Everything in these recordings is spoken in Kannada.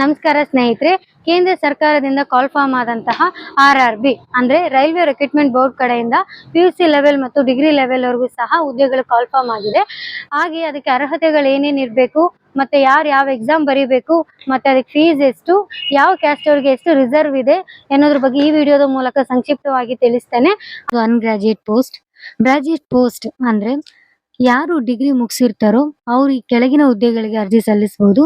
ನಮಸ್ಕಾರ ಸ್ನೇಹಿತರೆ. ಕೇಂದ್ರ ಸರ್ಕಾರದಿಂದ ಕಾಲ್ ಫಾರ್ಮ್ ಆದಂತಹ RRB ಅಂದ್ರೆ ರೈಲ್ವೆ ರಿಕ್ರೂಟ್ಮೆಂಟ್ ಬೋರ್ಡ್ ಕಡೆಯಿಂದ PUC ಲೆವೆಲ್ ಮತ್ತು ಡಿಗ್ರಿ ಲೆವೆಲ್ ವರೆಗೂ ಸಹ ಹುದ್ದೆಗಳು ಕಾಲ್ ಫಾರ್ಮ್ ಆಗಿದೆ. ಹಾಗೆ ಅದಕ್ಕೆ ಅರ್ಹತೆಗಳು ಏನೇನು ಇರಬೇಕು, ಮತ್ತೆ ಯಾವ ಎಕ್ಸಾಮ್ ಬರೀಬೇಕು, ಮತ್ತೆ ಅದಕ್ಕೆ ಫೀಸ್ ಎಷ್ಟು, ಯಾವ ಕ್ಯಾಸ್ಟ್ ಅವರಿಗೆ ಎಷ್ಟು ರಿಸರ್ವ್ ಇದೆ ಅನ್ನೋದ್ರ ಬಗ್ಗೆ ಈ ವಿಡಿಯೋದ ಮೂಲಕ ಸಂಕ್ಷಿಪ್ತವಾಗಿ ತಿಳಿಸ್ತೇನೆ. ಅನ್ಗ್ರಾಜುಯೇಟ್ ಪೋಸ್ಟ್, ಗ್ರಾಜುಯೇಟ್ ಪೋಸ್ಟ್ ಅಂದ್ರೆ ಯಾರು ಡಿಗ್ರಿ ಮುಗಿಸಿರ್ತಾರೋ ಅವ್ರು ಈ ಕೆಳಗಿನ ಹುದ್ದೆಗಳಿಗೆ ಅರ್ಜಿ ಸಲ್ಲಿಸಬಹುದು.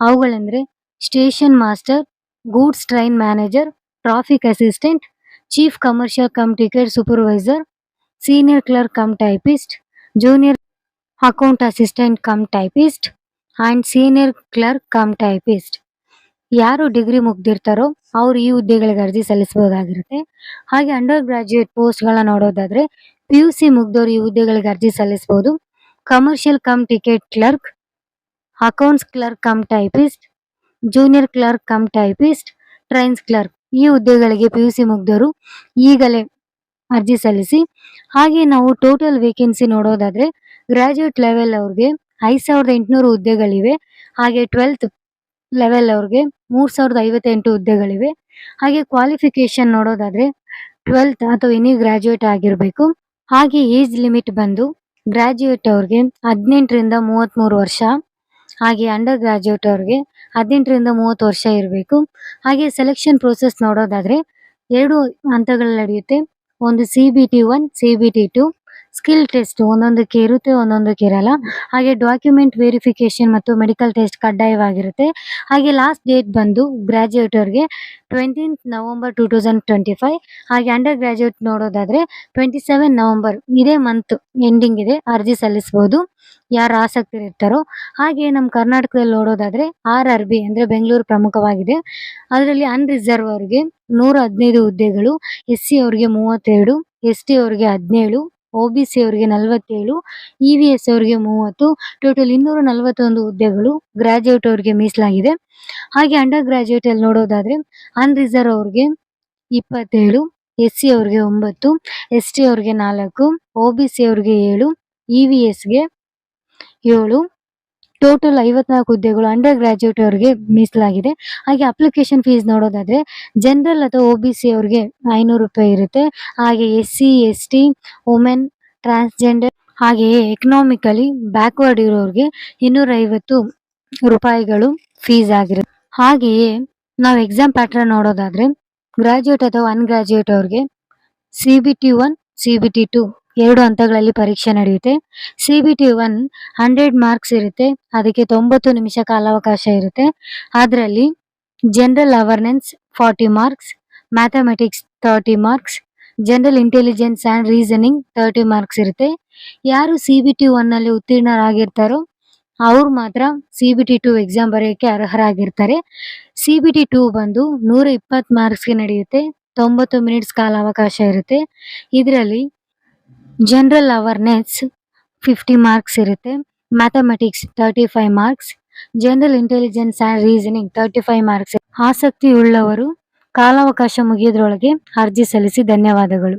ಅವುಗಳೆಂದ್ರೆ station master, goods train manager, traffic assistant, chief commercial cum ticket supervisor, senior clerk cum typist, junior account assistant cum typist and senior clerk cum typist. ಯಾರು ಡಿಗ್ರಿ ಮುಗ್ದಿರ್ತಾರೋ ಅವ್ರು ಈ ಹುದ್ದೆಗಳಿಗೆ ಅರ್ಜಿ ಸಲ್ಲಿಸಬಹುದಾಗಿರುತ್ತೆ. ಹಾಗೆ ಅಂಡರ್ ಗ್ರಾಜುಯೇಟ್ ಪೋಸ್ಟ್ಗಳನ್ನ ನೋಡೋದಾದ್ರೆ PUC ಮುಗ್ದೋರು ಈ ಹುದ್ದೆಗಳಿಗೆ ಅರ್ಜಿ ಸಲ್ಲಿಸಬಹುದು. Commercial cum ticket clerk, accounts clerk cum typist, junior clerk cum typist, trains clerk ಈ ಹುದ್ದೆಗಳಿಗೆ PUC ಮುಗ್ದೋರು ಈಗಲೇ ಅರ್ಜಿ ಸಲ್ಲಿಸಿ. ಹಾಗೆ ನಾವು ಟೋಟಲ್ ವೇಕೆನ್ಸಿ ನೋಡೋದಾದ್ರೆ ಗ್ರಾಜುಯೇಟ್ ಲೆವೆಲ್ ಅವ್ರಿಗೆ 5800 ಹುದ್ದೆಗಳಿವೆ. ಹಾಗೆ 12th ಲೆವೆಲ್ ಅವ್ರಿಗೆ 3058 ಹುದ್ದೆಗಳಿವೆ. ಹಾಗೆ ಕ್ವಾಲಿಫಿಕೇಶನ್ ನೋಡೋದಾದ್ರೆ 12th ಅಥವಾ ಎನಿ ಗ್ರಾಜುಯೇಟ್ ಆಗಿರಬೇಕು. ಹಾಗೆ ಏಜ್ ಲಿಮಿಟ್ ಬಂದು ಗ್ರಾಜುಯೇಟ್ ಅವ್ರಿಗೆ 18ರಿಂದ 33 ವರ್ಷ, ಹಾಗೆ ಅಂಡರ್ ಗ್ರಾಜುಯೇಟ್ ಅವ್ರಿಗೆ 18ರಿಂದ 30 ವರ್ಷ ಇರಬೇಕು. ಹಾಗೆ ಸೆಲೆಕ್ಷನ್ ಪ್ರೋಸೆಸ್ ನೋಡೋದಾದ್ರೆ 2 ಹಂತಗಳಲ್ಲಿ ನಡೆಯುತ್ತೆ. ಒಂದು CBT 1, CBT 2. ಸ್ಕಿಲ್ ಟೆಸ್ಟ್ ಒಂದೊಂದಕ್ಕೆ ಇರುತ್ತೆ, ಒಂದೊಂದಕ್ಕೆ ಇರಲ್ಲ. ಹಾಗೆ ಡಾಕ್ಯುಮೆಂಟ್ ವೆರಿಫಿಕೇಶನ್ ಮತ್ತು ಮೆಡಿಕಲ್ ಟೆಸ್ಟ್ ಕಡ್ಡಾಯವಾಗಿರುತ್ತೆ. ಹಾಗೆ ಲಾಸ್ಟ್ ಡೇಟ್ ಬಂದು ಗ್ರಾಜುಯೇಟ್ ಅವ್ರಿಗೆ 20th ನವೆಂಬರ್ 2025. ಹಾಗೆ ಅಂಡರ್ ಗ್ರಾಜುಯೇಟ್ ನೋಡೋದಾದ್ರೆ 27 ನವೆಂಬರ್ ಇದೇ ಮಂತ್ ಎಂಡಿಂಗ್ ಇದೆ, ಅರ್ಜಿ ಸಲ್ಲಿಸಬಹುದು ಯಾರು ಆಸಕ್ತಿ ಇರ್ತಾರೋ. ಹಾಗೆ ನಮ್ಮ ಕರ್ನಾಟಕದಲ್ಲಿ ನೋಡೋದಾದ್ರೆ RRB ಅಂದ್ರೆ ಬೆಂಗಳೂರು ಪ್ರಮುಖವಾಗಿದೆ. ಅದರಲ್ಲಿ ಅನ್ರಿಸರ್ವ್ ಅವರಿಗೆ 115 ಹುದ್ದೆಗಳು, SC ಅವರಿಗೆ 32, ST ಅವರಿಗೆ 17, OBC ಅವರಿಗೆ 47, EVS ಅವರಿಗೆ 30, ಟೋಟಲ್ 241 ಹುದ್ದೆಗಳು ಗ್ರಾಜುಯೇಟ್ ಅವರಿಗೆ ಮೀಸಲಾಗಿದೆ. ಹಾಗೆ ಅಂಡರ್ ಗ್ರಾಜುಯೇಟ್ ಅಲ್ಲಿ ನೋಡೋದಾದ್ರೆ ಅನ್ರಿಸರ್ವ್ ಅವ್ರಿಗೆ 27, SC ಅವ್ರಿಗೆ 9, ST ಅವ್ರಿಗೆ 4, OBC ಅವ್ರಿಗೆ 7, EVSಗೆ 7, ಟೋಟಲ್ 54 ಹುದ್ದೆಗಳು ಅಂಡರ್ ಗ್ರಾಜುಯೇಟ್ ಅವರಿಗೆ ಮೀಸಲಾಗಿದೆ. ಹಾಗೆ ಅಪ್ಲಿಕೇಶನ್ ಫೀಸ್ ನೋಡೋದಾದ್ರೆ ಜನರಲ್ ಅಥವಾ OBC ಅವ್ರಿಗೆ 500 ರೂಪಾಯಿ ಇರುತ್ತೆ. ಹಾಗೆ SC, ST, ವುಮೆನ್, ಟ್ರಾನ್ಸ್ಜೆಂಡರ್ ಹಾಗೆಯೇ ಎಕನಾಮಿಕಲಿ ಬ್ಯಾಕ್ವರ್ಡ್ ಇರೋರಿಗೆ 250 ರೂಪಾಯಿಗಳು ಫೀಸ್ ಆಗಿರುತ್ತೆ. ಹಾಗೆಯೇ ನಾವು ಎಕ್ಸಾಮ್ ಪ್ಯಾಟರ್ನ್ ನೋಡೋದಾದ್ರೆ ಗ್ರಾಜುಯೇಟ್ ಅಥವಾ ಅನ್ಗ್ರಾಜುಯೇಟ್ ಅವ್ರಿಗೆ CBT 1, CBT 2 2 ಹಂತಗಳಲ್ಲಿ ಪರೀಕ್ಷೆ ನಡೆಯುತ್ತೆ. CBT 1 100 ಮಾರ್ಕ್ಸ್ ಇರುತ್ತೆ, ಅದಕ್ಕೆ 90 ನಿಮಿಷ ಕಾಲಾವಕಾಶ ಇರುತ್ತೆ. ಅದರಲ್ಲಿ general awareness 40 marks, mathematics 30 marks, general intelligence and reasoning 30 marks ಇರುತ್ತೆ. ಯಾರು CBT 1 ನಲ್ಲಿ ಉತ್ತೀರ್ಣರಾಗಿರ್ತಾರೋ ಅವ್ರು ಮಾತ್ರ CBT 2 ಎಕ್ಸಾಮ್ ಬರೆಯೋಕ್ಕೆ ಅರ್ಹರಾಗಿರ್ತಾರೆ. CBT 2 ಬಂದು 120 ಮಾರ್ಕ್ಸ್ಗೆ ನಡೆಯುತ್ತೆ, 90 ಮಿನಿಟ್ಸ್ ಕಾಲಾವಕಾಶ ಇರುತ್ತೆ. ಇದರಲ್ಲಿ ಜನರಲ್ ಅವೇರ್ನೆಸ್ 50 ಮಾರ್ಕ್ಸ್ ಇರುತ್ತೆ, mathematics 35 marks, general intelligence and reasoning 35 marks. ಆಸಕ್ತಿ ಉಳ್ಳವರು ಕಾಲಾವಕಾಶ ಮುಗಿಯೋದ್ರೊಳಗೆ ಅರ್ಜಿ ಸಲ್ಲಿಸಿ. ಧನ್ಯವಾದಗಳು.